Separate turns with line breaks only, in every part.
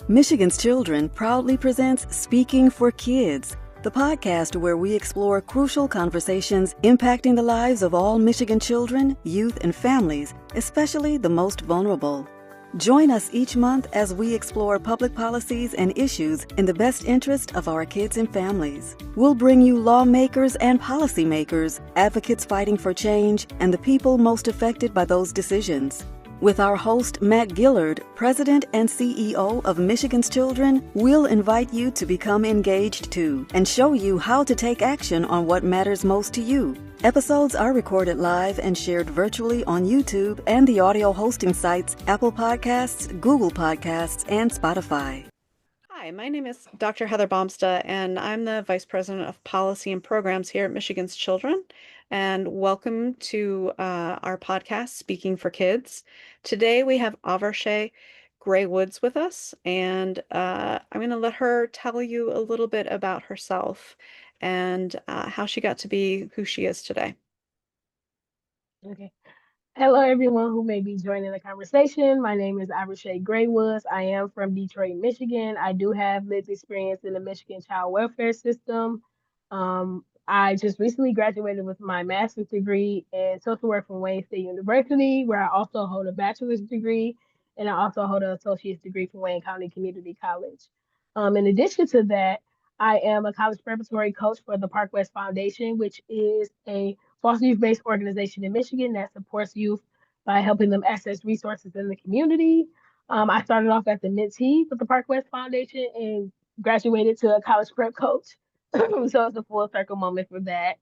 Michigan's Children proudly presents Speaking for Kids, the podcast where we explore crucial conversations impacting the lives of all Michigan children, youth, and families, especially the most vulnerable. Join us each month as we explore public policies and issues in the best interest of our kids and families. We'll bring you lawmakers and policymakers, advocates fighting for change, and the people most affected by those decisions. With our host, Matt Gillard, President and CEO of Michigan's Children, we'll invite you to become engaged too and show you how to take action on what matters most to you. Episodes are recorded live and shared virtually on YouTube and the audio hosting sites Apple Podcasts, Google Podcasts, and Spotify.
Hi, my name is Dr. Heather Baumsta, and I'm the Vice President of Policy and Programs here at Michigan's Children. And welcome to our podcast, Speaking for Kids. Today we have Ov'Var'Shia Gray Woods with us, and I'm going to let her tell you a little bit about herself and how she got to be who she is today.
Okay. Hello, everyone who may be joining the conversation. My name is Ov'Var'Shia Gray Woods. I am from Detroit, Michigan. I do have lived experience in the Michigan child welfare system. I just recently graduated with my master's degree in social work from Wayne State University, where I also hold a bachelor's degree, and I also hold an associate's degree from Wayne County Community College. In addition to that, I am a college preparatory coach for the Park West Foundation, which is a foster youth-based organization in Michigan that supports youth by helping them access resources in the community. I started off as a mentee with the Park West Foundation and graduated to a college prep coach. So it's a full circle moment for that.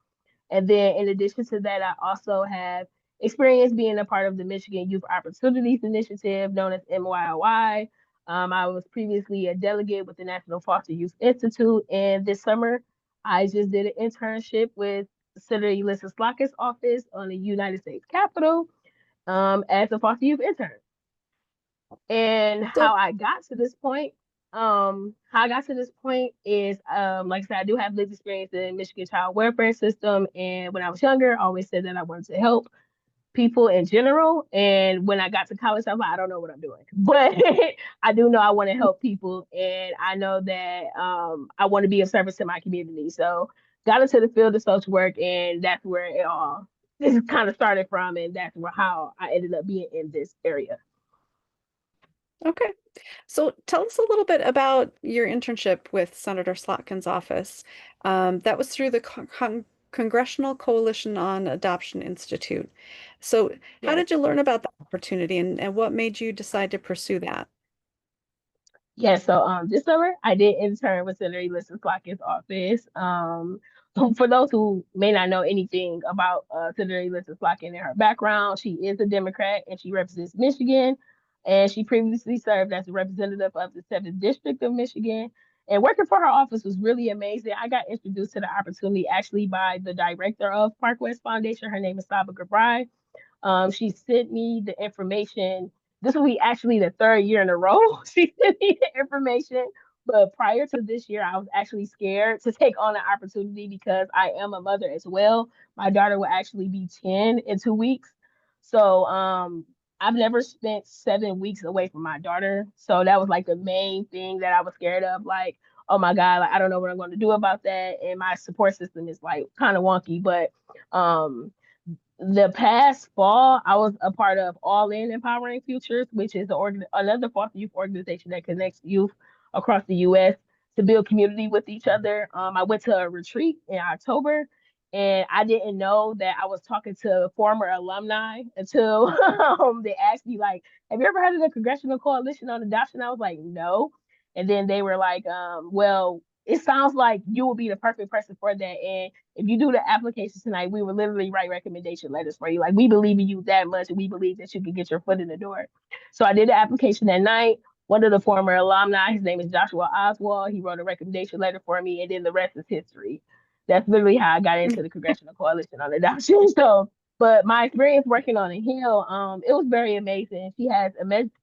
And then in addition to that, I also have experience being a part of the Michigan Youth Opportunities Initiative, known as MYOY. I was previously a delegate with the National Foster Youth Institute, and this summer I just did an internship with Senator Elissa Slotkin's office on the United States Capitol as a foster youth intern. And how I got to this point is, like I said, I do have lived experience in Michigan child welfare system. And when I was younger, I always said that I wanted to help people in general. And when I got to college, I was like, I don't know what I'm doing, but I do know I want to help people. And I know that I want to be of service to my community. So got into the field of social work, and that's where it all this kind of started from. And that's how I ended up being in this area.
Okay. So tell us a little bit about your internship with Senator Slotkin's office. That was through the Congressional Coalition on Adoption Institute. So how did you learn about that opportunity, and what made you decide to pursue that?
So this summer I did intern with Senator Elissa Slotkin's office. For those who may not know anything about Senator Elissa Slotkin and her background, she is a Democrat and she represents Michigan. And she previously served as a representative of the 7th District of Michigan. And working for her office was really amazing. I got introduced to the opportunity actually by the director of Park West Foundation. Her name is Saba Gabrai. She sent me the information. This will be actually the 3rd year in a row she sent me the information. But prior to this year, I was actually scared to take on the opportunity because I am a mother as well. My daughter will actually be 10 in 2 weeks. So I've never spent 7 weeks away from my daughter. So that was like the main thing that I was scared of. Like, oh my God, like I don't know what I'm going to do about that. And my support system is like kind of wonky. But the past fall, I was a part of All In Empowering Futures, which is another foster youth organization that connects youth across the U.S. to build community with each other. I went to a retreat in October, and I didn't know that I was talking to former alumni until they asked me, like, have you ever heard of the Congressional Coalition on Adoption? I was like, no. And then they were like, well, it sounds like you will be the perfect person for that. And if you do the application tonight, we will literally write recommendation letters for you. Like, we believe in you that much, and we believe that you can get your foot in the door. So I did the application that night. One of the former alumni, his name is Joshua Oswald. He wrote a recommendation letter for me, and then the rest is history. That's literally how I got into the Congressional Coalition on Adoption. So, but my experience working on the Hill, it was very amazing. She has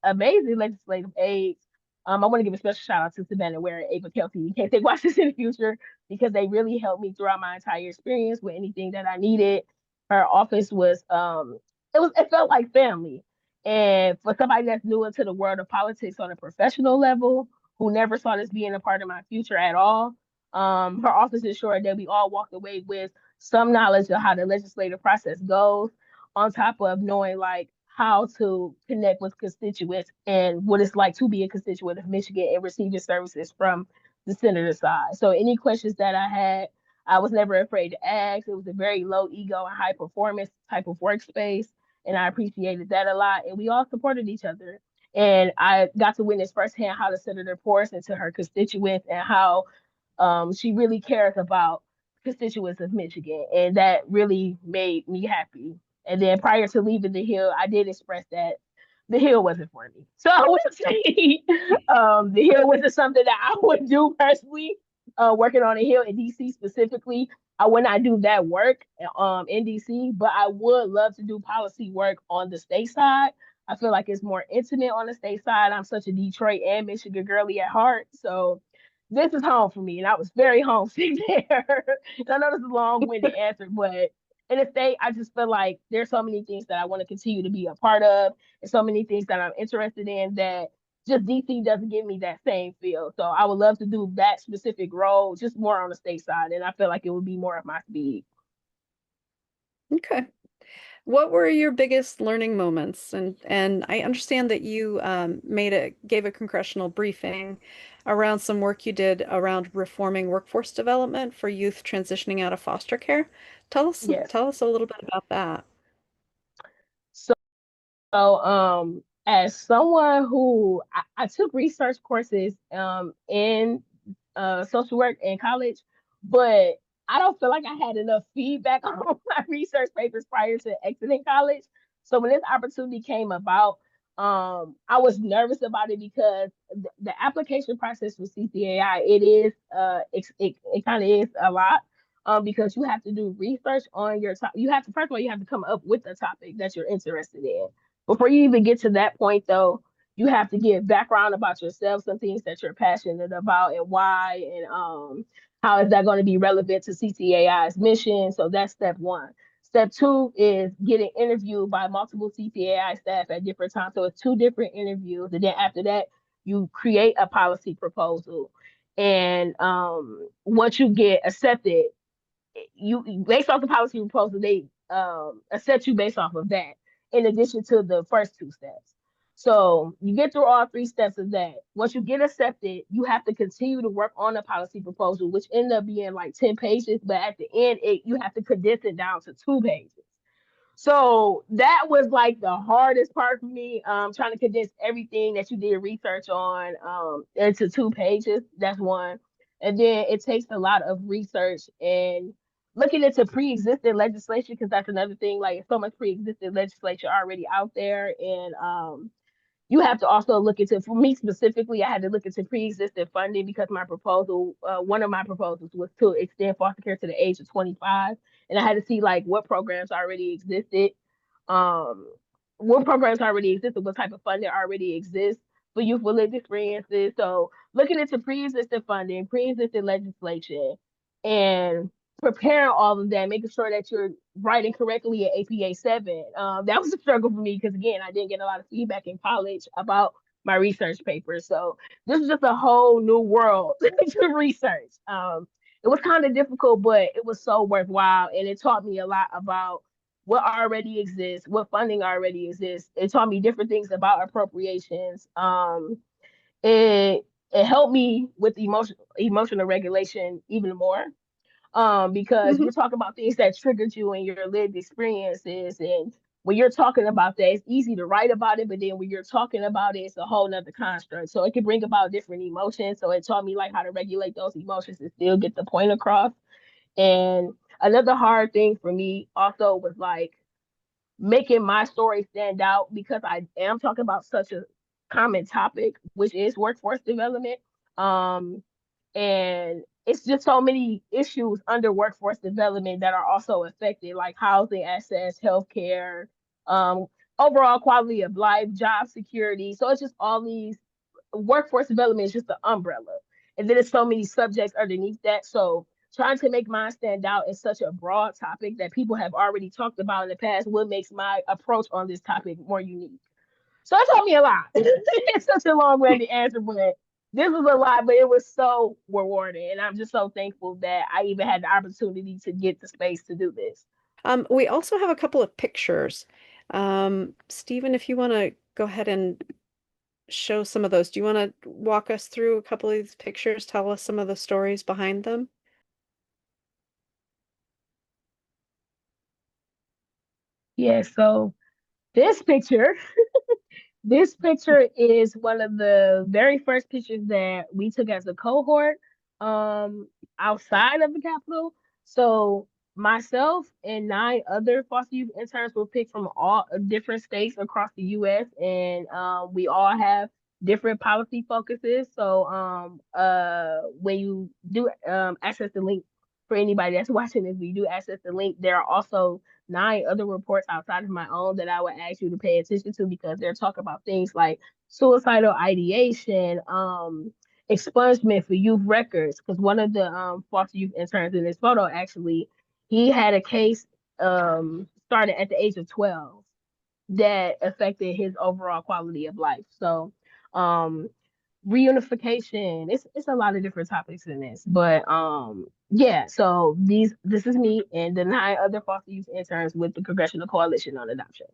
amazing legislative aides. I want to give a special shout out to Savannah Ware and Ava Kelsey in case they watch this in the future, because they really helped me throughout my entire experience with anything that I needed. Her office was, it felt like family. And for somebody that's new into the world of politics on a professional level, who never saw this being a part of my future at all. Her office ensured that we all walked away with some knowledge of how the legislative process goes, on top of knowing like how to connect with constituents and what it's like to be a constituent of Michigan and receiving services from the senator side. So any questions that I had, I was never afraid to ask. It was a very low ego and high performance type of workspace, and I appreciated that a lot. And we all supported each other. And I got to witness firsthand how the senator pours into her constituents and how she really cares about constituents of Michigan, and that really made me happy. And then prior to leaving the Hill, I did express that the Hill wasn't for me. So I would say the Hill wasn't something that I would do personally. Working on a Hill in DC specifically, I would not do that work in DC, but I would love to do policy work on the state side. I feel like it's more intimate on the state side. I'm such a Detroit and Michigan girly at heart, so this is home for me, and I was very homesick there. And I know this is a long-winded answer, but in the state, I just feel like there's so many things that I want to continue to be a part of, and so many things that I'm interested in that just DC doesn't give me that same feel. So I would love to do that specific role, just more on the state side, and I feel like it would be more of my speed.
Okay. What were your biggest learning moments? And I understand that you gave a congressional briefing around some work you did around reforming workforce development for youth transitioning out of foster care.
Yes.
Tell us a little bit about that.
So, as someone who I took research courses in social work in college, but I don't feel like I had enough feedback on my research papers prior to exiting college. So when this opportunity came about, I was nervous about it because the application process for CCAI, it kind of is a lot. Because you have to do research on your top. You have to, first of all, you have to come up with a topic that you're interested in. Before you even get to that point, though, you have to give background about yourself, some things that you're passionate about and why, and how is that going to be relevant to CCAI's mission. So that's step one. Step two is getting interviewed by multiple CCAI staff at different times. So it's two different interviews. And then after that, you create a policy proposal. And once you get accepted, you based off the policy proposal, they accept you based off of that, in addition to the first two steps. So you get through all three steps of that. Once you get accepted, you have to continue to work on the policy proposal, which end up being like 10 pages, but at the end, you have to condense it down to 2 pages. So that was like the hardest part for me, trying to condense everything that you did research on into 2 pages. That's one. And then it takes a lot of research and looking into pre-existing legislation, because that's another thing. Like, so much pre-existing legislation already out there, and you have to also look into, for me specifically, I had to look into pre-existing funding because my proposal, one of my proposals was to extend foster care to the age of 25. And I had to see like what programs already existed, um, what type of funding already exists for youth with lived experiences. So looking into pre-existing funding, pre-existing legislation, and preparing all of that, making sure that you're writing correctly at APA 7. That was a struggle for me because, again, I didn't get a lot of feedback in college about my research papers. So this is just a whole new world to research. It was kind of difficult, but it was so worthwhile. And it taught me a lot about what already exists, what funding already exists. It taught me different things about appropriations. It, it helped me with emotional regulation even more, because
Mm-hmm.
you're talking about things that triggered you in your lived experiences. And when you're talking about that, it's easy to write about it, but then when you're talking about it, it's a whole nother construct. So it can bring about different emotions. So it taught me like how to regulate those emotions and still get the point across. And another hard thing for me also was like making my story stand out, because I am talking about such a common topic, which is workforce development. Um, and it's just so many issues under workforce development that are also affected, like housing access, healthcare, um, overall quality of life, job security. So it's just all these, workforce development is just the umbrella. And then there's so many subjects underneath that. So trying to make mine stand out is such a broad topic that people have already talked about in the past. What makes my approach on this topic more unique? So it taught me a lot. It's such a long-winded answer, but this was a lot, but it was so rewarding, and I'm just so thankful that I even had the opportunity to get the space to do this.
We also have a couple of pictures. Stephen, if you want to go ahead and show some of those, do you want to walk us through a couple of these pictures, tell us some of the stories behind them?
Yeah, so this picture this picture is one of the very first pictures that we took as a cohort outside of the Capitol. So myself and 9 other foster youth interns were picked from all different states across the US, and we all have different policy focuses. So when you do access the link for anybody that's watching this, we do access the link. There are also 9 other reports outside of my own that I would ask you to pay attention to, because they're talking about things like suicidal ideation, expungement for youth records. Because one of the foster youth interns in this photo, actually, he had a case started at the age of 12 that affected his overall quality of life. So um reunification, it's a lot of different topics in this, but yeah, so this is me and the 9 other foster youth interns with the Congressional Coalition on Adoption.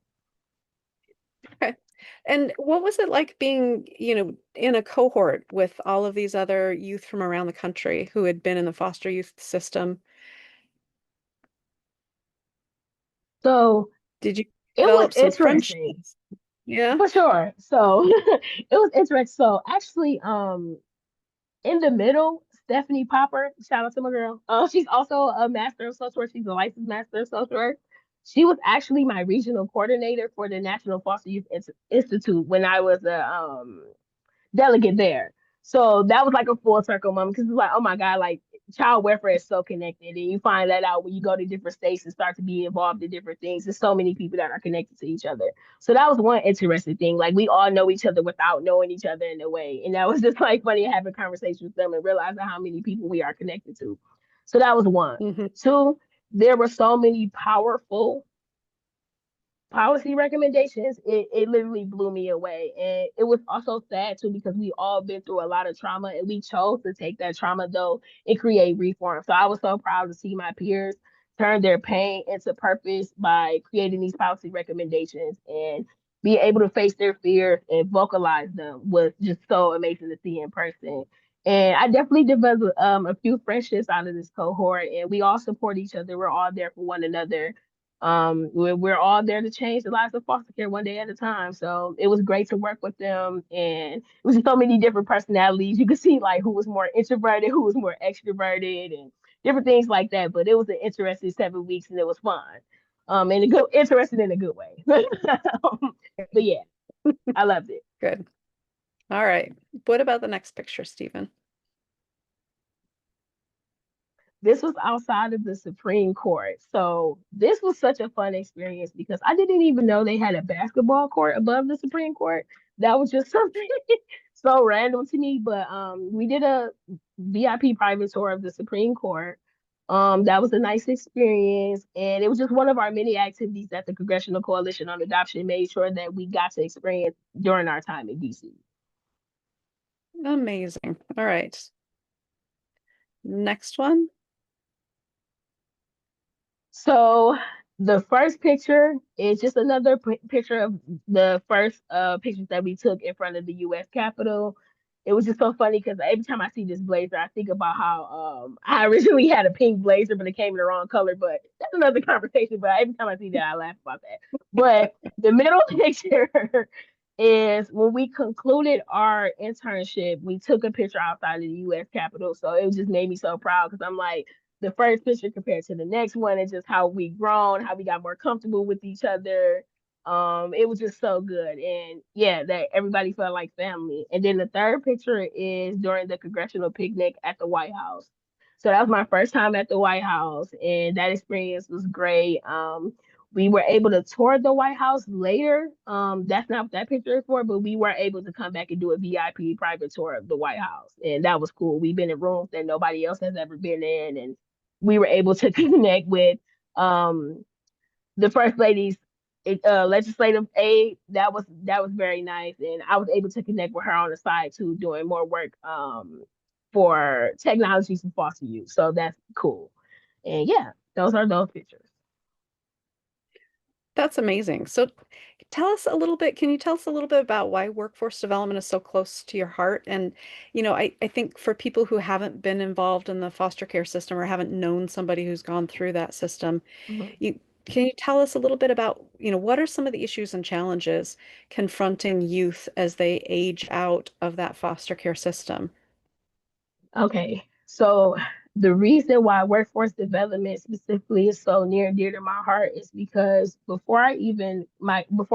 Okay. And what was it like being, in a cohort with all of these other youth from around the country who had been in the foster youth system?
So
Did you
it was
develop some
interesting.
friendships? Yeah.
For sure. So it was interesting. So actually, in the middle, Stephanie Popper, shout out to my girl. She's also a master of social work. She's a licensed master of social work. She was actually my regional coordinator for the National Foster Youth Institute when I was a delegate there. So that was like a full circle moment, because it's like, oh my God, like child welfare is so connected. And you find that out when you go to different states and start to be involved in different things. There's so many people that are connected to each other. So that was one interesting thing. Like we all know each other without knowing each other in a way. And that was just like funny having conversations with them and realizing how many people we are connected to. So that was one.
Hmm.
Two, there were so many powerful policy recommendations. It literally blew me away, and it was also sad too, because we all been through a lot of trauma, and we chose to take that trauma though and create reform. So I was so proud to see my peers turn their pain into purpose by creating these policy recommendations, and be able to face their fears and vocalize them was just so amazing to see in person. And I definitely developed a few friendships out of this cohort, and we all support each other. We're all there for one another. We're all there to change the lives of foster care one day at a time. So it was great to work with them, and it was so many different personalities. You could see like who was more introverted, who was more extroverted, and different things like that. But it was an interesting 7 weeks, and it was fun. And a good, interesting in a good way. But yeah, I loved it.
Good. All right. What about the next picture, Stephen?
This was outside of the Supreme Court. So this was such a fun experience, because I didn't even know they had a basketball court above the Supreme Court. That was just something so random to me. But we did a VIP private tour of the Supreme Court. That was a nice experience. And it was just one of our many activities that the Congressional Coalition on Adoption made sure that we got to experience during our time in DC.
Amazing. All right. Next one.
So the first picture is just another picture of the first pictures that we took in front of the U.S. Capitol. It was just so funny, because every time I see this blazer, I think about how I originally had a pink blazer, but it came in the wrong color. But that's another conversation. But every time I see that, I laugh about that. But the middle picture is when we concluded our internship. We took a picture outside of the U.S. Capitol, so it just made me so proud, because I'm like, the first picture compared to the next one, and just how we grown, how we got more comfortable with each other. It was just so good, and yeah, that everybody felt like family. And then the third picture is during the congressional picnic at the White House. So that was my first time at the White House, and that experience was great. We were able to tour the White House later. That's not what that picture is for, but we were able to come back and do a VIP private tour of the White House, and that was cool. We've been in rooms that nobody else has ever been in, and we were able to connect with um, the first lady's legislative aid. That was very nice, and I was able to connect with her on the side too, doing more work for technologies and foster youth. So that's cool. And yeah, those are those pictures.
That's amazing. So tell us a little bit, can you tell us a little bit about why workforce development is so close to your heart? And, I think for people who haven't been involved in the foster care system or haven't known somebody who's gone through that system,
Mhm.
can you tell us a little bit about, what are some of the issues and challenges confronting youth as they age out of that foster care system?
Okay, so the reason why workforce development specifically is so near and dear to my heart is because before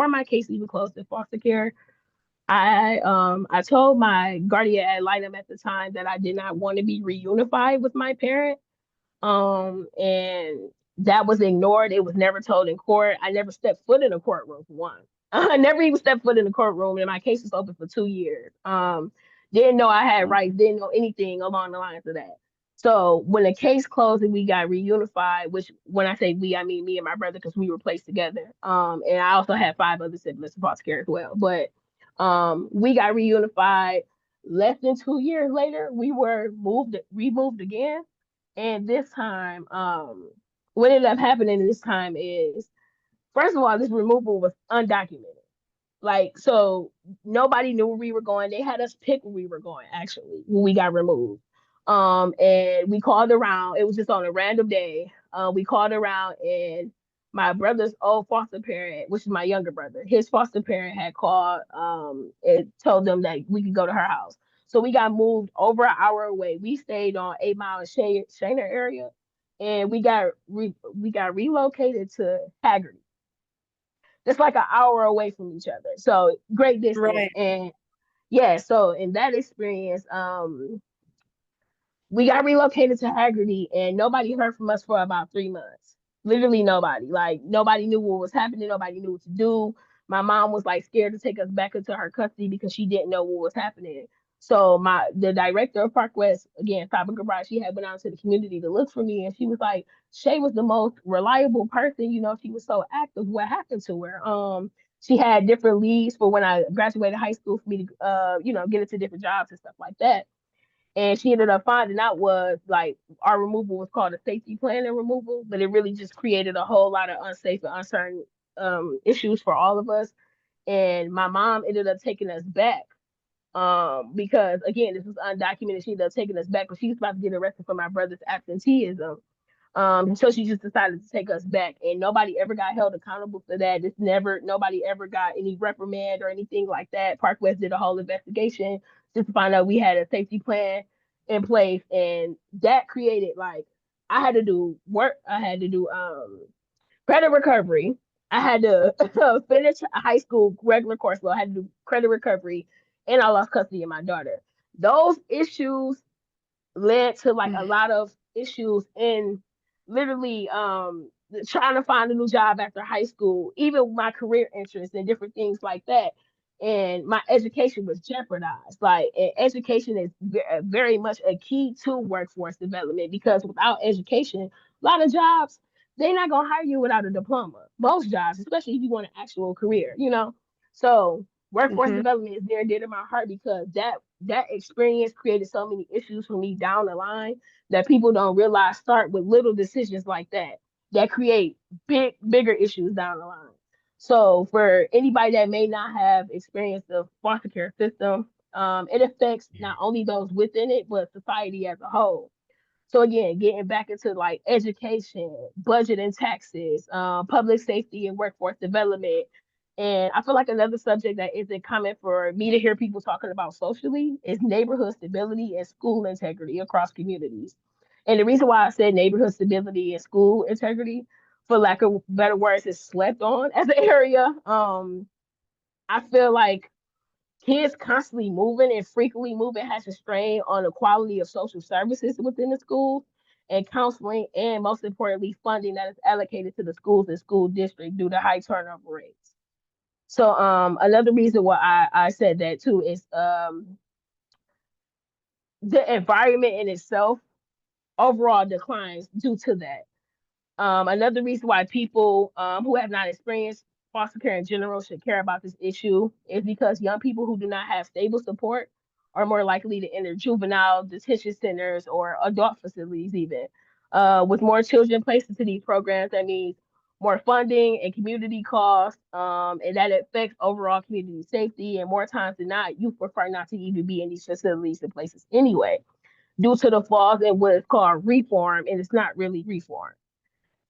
my case even closed in foster care, I told my guardian ad litem at the time that I did not want to be reunified with my parent. And that was ignored. It was never told in court. I never stepped foot in a courtroom for one. I never even stepped foot in the courtroom, and my case was open for 2 years. Didn't know I had rights. Didn't know anything along the lines of that. So when the case closed and we got reunified, which when I say we, I mean me and my brother because we were placed together. And I also had 5 other siblings in foster care as well. But we got reunified. Less than 2 years later, we were removed again. And this time, what ended up happening this time is, first of all, this removal was undocumented. Like, so nobody knew where we were going. They had us pick where we were going, actually, when we got removed. And we called around. It was just on a random day. We called around, and my brother's old foster parent, which is my younger brother, his foster parent had called and told them that we could go to her house. So we got moved over an hour away. We stayed on 8 Mile and Shayner area, and we got relocated to Hagerty. It's like an hour away from each other. So great distance.
Right.
And yeah, so in that experience, we got relocated to Haggerty and nobody heard from us for about 3 months. Literally nobody. Like nobody knew what was happening. Nobody knew what to do. My mom was like scared to take us back into her custody because she didn't know what was happening. So the director of Park West, again, Faber Gabriel, she had went out to the community to look for me, and she was like, Shay was the most reliable person. She was so active. What happened to her? She had different leads for when I graduated high school for me to get into different jobs and stuff like that. And she ended up finding out was like our removal was called a safety plan and removal, but it really just created a whole lot of unsafe and uncertain issues for all of us. And my mom ended up taking us back because again, this was undocumented. She ended up taking us back, but she was about to get arrested for my brother's absenteeism. So she just decided to take us back, and nobody ever got held accountable for that. Nobody ever got any reprimand or anything like that. Park West did a whole investigation just to find out we had a safety plan in place, and that created like I had to do work. I had to do credit recovery. I had to finish high school regular course. Well, I had to do credit recovery, and I lost custody of my daughter. Those issues led to like a lot of issues in literally trying to find a new job after high school, even my career interests and different things like that. And my education was jeopardized. Like education is very much a key to workforce development because without education, a lot of jobs they're not gonna hire you without a diploma. Most jobs, especially if you want an actual career. So workforce
Hmm.
development is near and dear to my heart because that experience created so many issues for me down the line that people don't realize start with little decisions like that create bigger issues down the line. So for anybody that may not have experienced the foster care system, it affects not only those within it but society as a whole. So again, getting back into like education, budget and taxes, public safety and workforce development. And I feel like another subject that isn't common for me to hear people talking about socially is neighborhood stability and school integrity across communities. And the reason why I said neighborhood stability and school integrity, for lack of better words, is slept on as an area. I feel like kids constantly moving and frequently moving has a strain on the quality of social services within the schools and counseling, and most importantly, funding that is allocated to the schools and school district due to high turnover rates. So another reason why I said that too is the environment in itself overall declines due to that. Another reason why people who have not experienced foster care in general should care about this issue is because young people who do not have stable support are more likely to enter juvenile detention centers or adult facilities even. With more children placed into these programs, that means more funding and community costs, and that affects overall community safety. And more times than not, youth prefer not to even be in these facilities and places anyway, due to the flaws in what is called reform, and it's not really reform.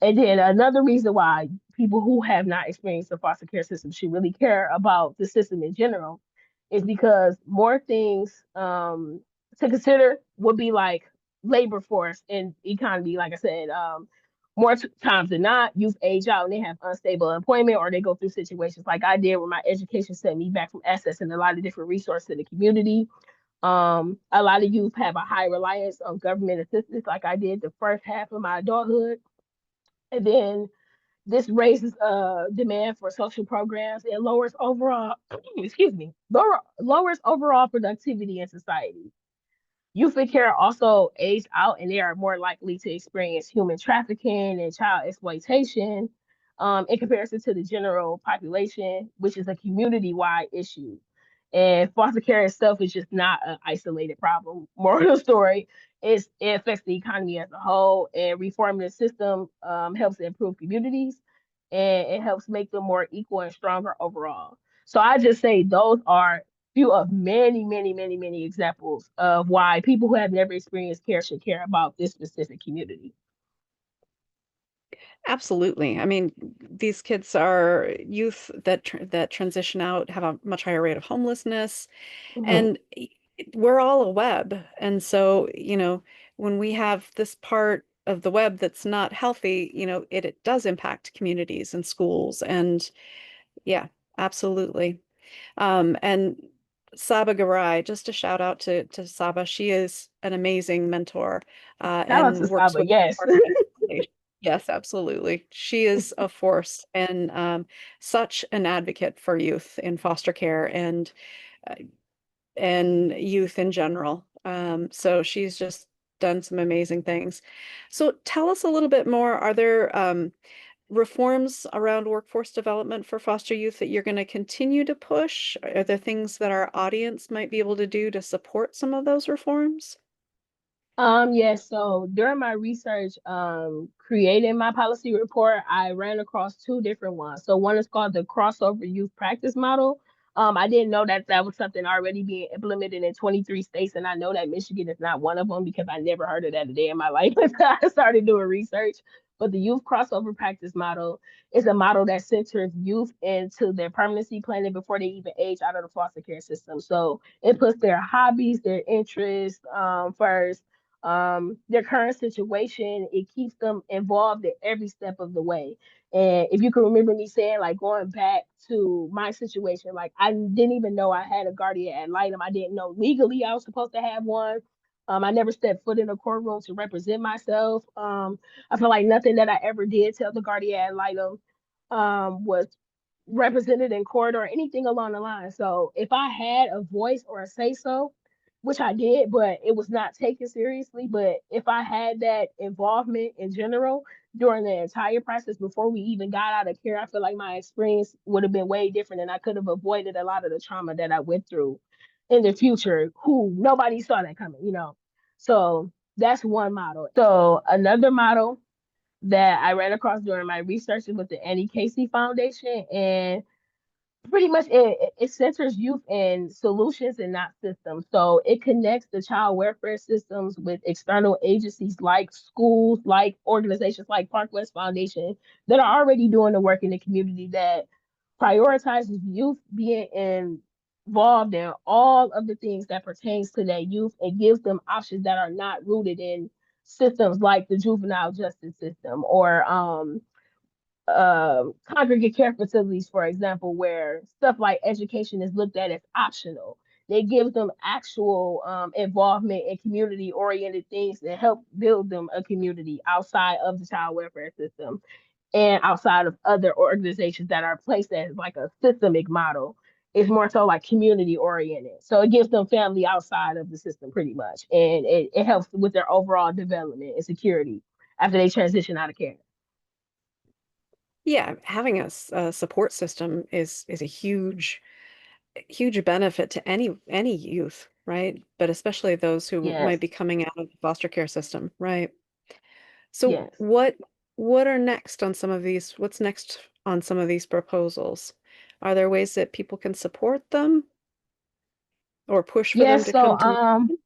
And then another reason why people who have not experienced the foster care system should really care about the system in general is because more things to consider would be like labor force and economy. Like I said, more times than not, youth age out and they have unstable employment or they go through situations like I did where my education set me back from accessing a lot of different resources in the community. A lot of youth have a high reliance on government assistance, like I did the first half of my adulthood. And then this raises demand for social programs and lowers overall, excuse me, lowers overall productivity in society. Youth in care also age out and they are more likely to experience human trafficking and child exploitation in comparison to the general population, which is a community-wide issue. And foster care itself is just not an isolated problem. Moral of the story is it affects the economy as a whole, and reforming the system helps improve communities and it helps make them more equal and stronger overall. So I just say those are few of many, many, many, many examples of why people who have never experienced care should care about this specific community.
Absolutely. I mean, these kids are youth that transition out, have a much higher rate of homelessness,
Mhm.
and we're all a web. And so, when we have this part of the web that's not healthy, it does impact communities and schools. And yeah, absolutely. And Saba Garai, just a shout out to Saba. She is an amazing mentor,
Shout out
and
to
works
Saba,
with the
yes.
Permanency Foundation. Yes, absolutely. She is a force and such an advocate for youth in foster care uh, and youth in general. So she's just done some amazing things. So tell us a little bit more. Are there reforms around workforce development for foster youth that you're going to continue to push? Are there things that our audience might be able to do to support some of those reforms?
Yes, so during my research, creating my policy report, I ran across two different ones. So one is called the crossover youth practice model. I didn't know that that was something already being implemented in 23 states, and I know that Michigan is not one of them because I never heard of that a day in my life until I started doing research. But the youth crossover practice model is a model that centers youth into their permanency planning before they even age out of the foster care system. So it puts their hobbies, their interests first, their current situation. It keeps them involved in every step of the way. And if you can remember me saying, like, going back to my situation, like, I didn't even know I had a guardian ad litem. I didn't know legally I was supposed to have one. I never stepped foot in a courtroom to represent myself. I feel like nothing that I ever did tell the guardian ad litem was represented in court or anything along the line. So if I had a voice or a say so, which I did, but it was not taken seriously. But if I had that involvement in general during the entire process before we even got out of care, I feel like my experience would have been way different and I could have avoided a lot of the trauma that I went through in the future, who nobody saw that coming. So that's one model. So another model that I ran across during my research with the Annie Casey Foundation, and pretty much it centers youth in solutions and not systems. So it connects the child welfare systems with external agencies like schools, like organizations like Park West Foundation that are already doing the work in the community that prioritizes youth being involved in all of the things that pertains to that youth and gives them options that are not rooted in systems like the juvenile justice system or congregate care facilities, for example, where stuff like education is looked at as optional. They give them actual involvement in community oriented things that help build them a community outside of the child welfare system and outside of other organizations that are placed as like a systemic model. It's more so like community oriented. So it gives them family outside of the system pretty much. And it helps with their overall development and security after they transition out of care.
Yeah, having a support system is a huge benefit to any youth, right? But especially those who
Yes,
might be coming out of the foster care system, right? So
yes.
what are next on some of these, what's next on some of these proposals? Are there ways that people can support them or push for them
Yes,
to
so
come to?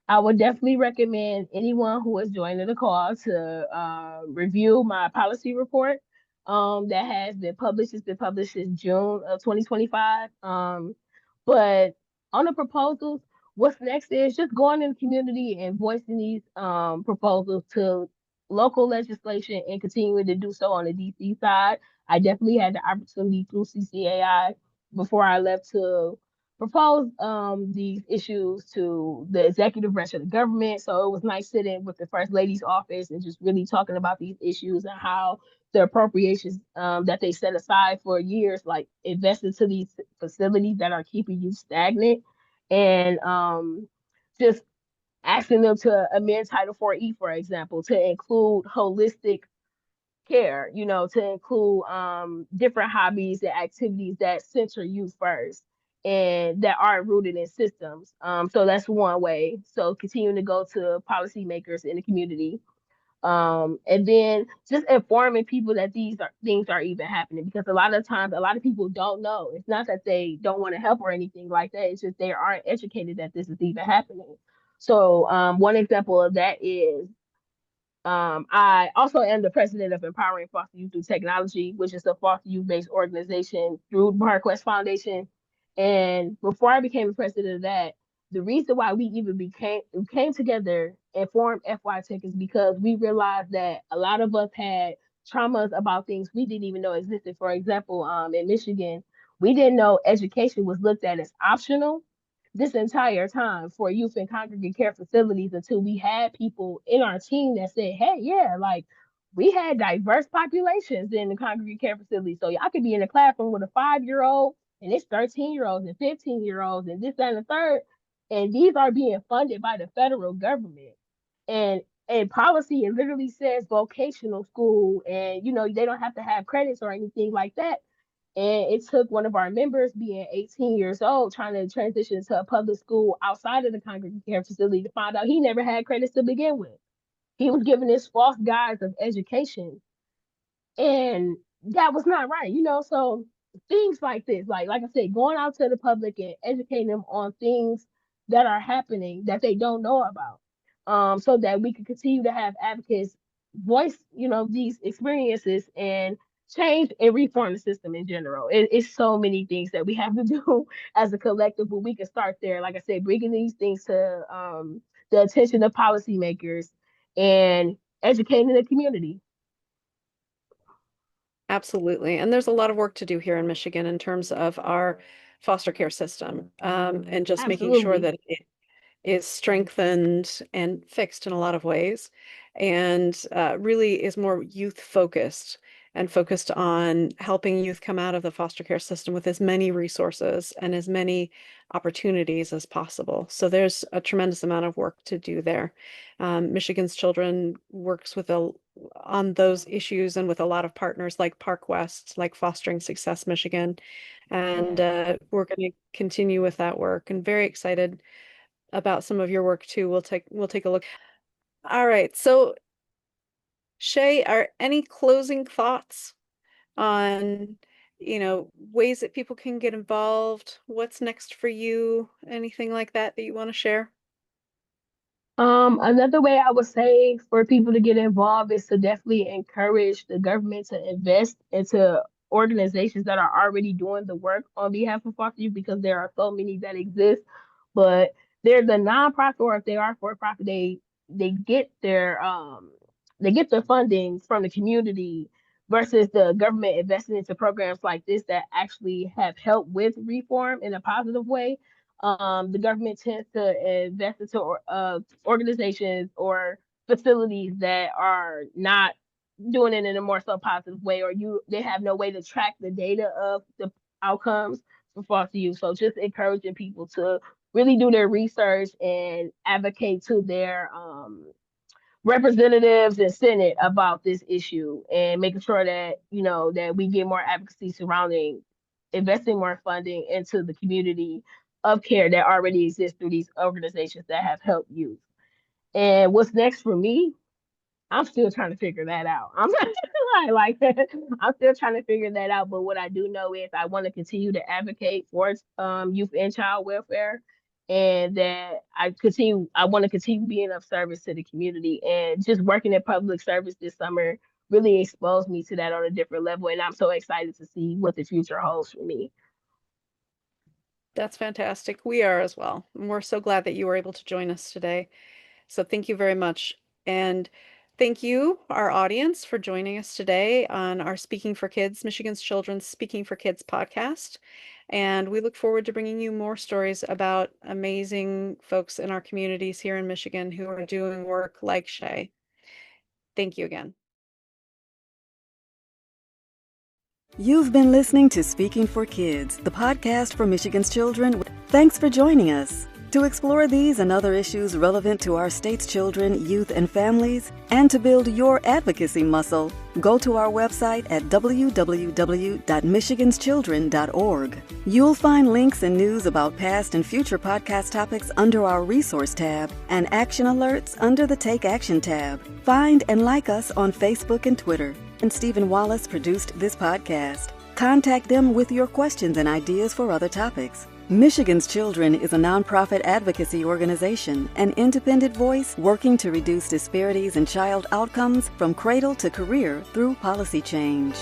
I would definitely recommend anyone who is joining the call to review my policy report that has been published. It's been published in June of 2025. But on the proposals, what's next is just going in the community and voicing these proposals to local legislation and continuing to do so on the DC side. I definitely had the opportunity through CCAI before I left to propose these issues to the executive branch of the government. So it was nice sitting with the First Lady's office and just really talking about these issues and how the appropriations that they set aside for years, like invest into these facilities that are keeping you stagnant, and just asking them to amend Title 4E, for example, to include holistic care, to include different hobbies and activities that center you first and that aren't rooted in systems. So that's one way. So continuing to go to policymakers in the community. And then just informing people that things are even happening, because a lot of times a lot of people don't know. It's not that they don't want to help or anything like that. It's just they aren't educated that this is even happening. So one example of that is I also am the president of Empowering Foster Youth Through Technology, which is a foster youth based organization through Park Foundation. And before I became the president of that, the reason why we even came together and formed FY Tech is because we realized that a lot of us had traumas about things we didn't even know existed. For example, in Michigan, we didn't know education was looked at as optional this entire time for youth and congregate care facilities until we had people in our team that said, hey, yeah, like we had diverse populations in the congregate care facility. So y'all could be in a classroom with a 5-year-old and it's 13-year-olds and 15-year-olds and this, that, and the third. And these are being funded by the federal government. And policy, it literally says vocational school, and they don't have to have credits or anything like that. And it took one of our members being 18 years old, trying to transition to a public school outside of the congregate care facility, to find out he never had credits to begin with. He was given this false guise of education, and that was not right. So things like this, like I said, going out to the public and educating them on things that are happening that they don't know about, so that we can continue to have advocates voice these experiences and change and reform the system in general. It's so many things that we have to do as a collective, but we can start there, like I said, bringing these things to the attention of policymakers and educating the community.
Absolutely. And there's a lot of work to do here in Michigan in terms of our foster care system, and just making sure
Absolutely.
that it is strengthened and fixed in a lot of ways, and really is more youth focused and focused on helping youth come out of the foster care system with as many resources and as many opportunities as possible. So there's a tremendous amount of work to do there. Michigan's Children works on those issues and with a lot of partners like Park West, like Fostering Success Michigan. And
Yes.
we're going to continue with that work, and very excited about some of your work too. We'll take a look. All right. So Shay, are any closing thoughts on, ways that people can get involved? What's next for you? Anything like that you want to share?
Another way I would say for people to get involved is to definitely encourage the government to invest into organizations that are already doing the work on behalf of foster youth, because there are so many that exist. But they're the nonprofit, or if they are for profit, they get their funding from the community versus the government investing into programs like this that actually have helped with reform in a positive way. The government tends to invest into organizations or facilities that are not doing it in a more so positive way, or they have no way to track the data of the outcomes for foster youth. So just encouraging people to really do their research and advocate to their representatives and Senate about this issue and making sure that, that we get more advocacy surrounding investing more funding into the community of care that already exists through these organizations that have helped youth. And what's next for me? I'm still trying to figure that out. I'm not like I'm still trying to figure that out. But what I do know is I want to continue to advocate for youth and child welfare, and that I want to continue being of service to the community. And just working in public service this summer really exposed me to that on a different level. And I'm so excited to see what the future holds for me.
That's fantastic. We are as well. And we're so glad that you were able to join us today. So thank you very much. And thank you, our audience, for joining us today on our Speaking for Kids, Michigan's Children's Speaking for Kids podcast. And we look forward to bringing you more stories about amazing folks in our communities here in Michigan who are doing work like Shay. Thank you again.
You've been listening to Speaking for Kids, the podcast for Michigan's children. Thanks for joining us. To explore these and other issues relevant to our state's children, youth, and families, and to build your advocacy muscle, go to our website at www.michiganschildren.org. You'll find links and news about past and future podcast topics under our Resource tab and action alerts under the Take Action tab. Find and like us on Facebook and Twitter. And Stephen Wallace produced this podcast. Contact them with your questions and ideas for other topics. Michigan's Children is a nonprofit advocacy organization, an independent voice working to reduce disparities in child outcomes from cradle to career through policy change.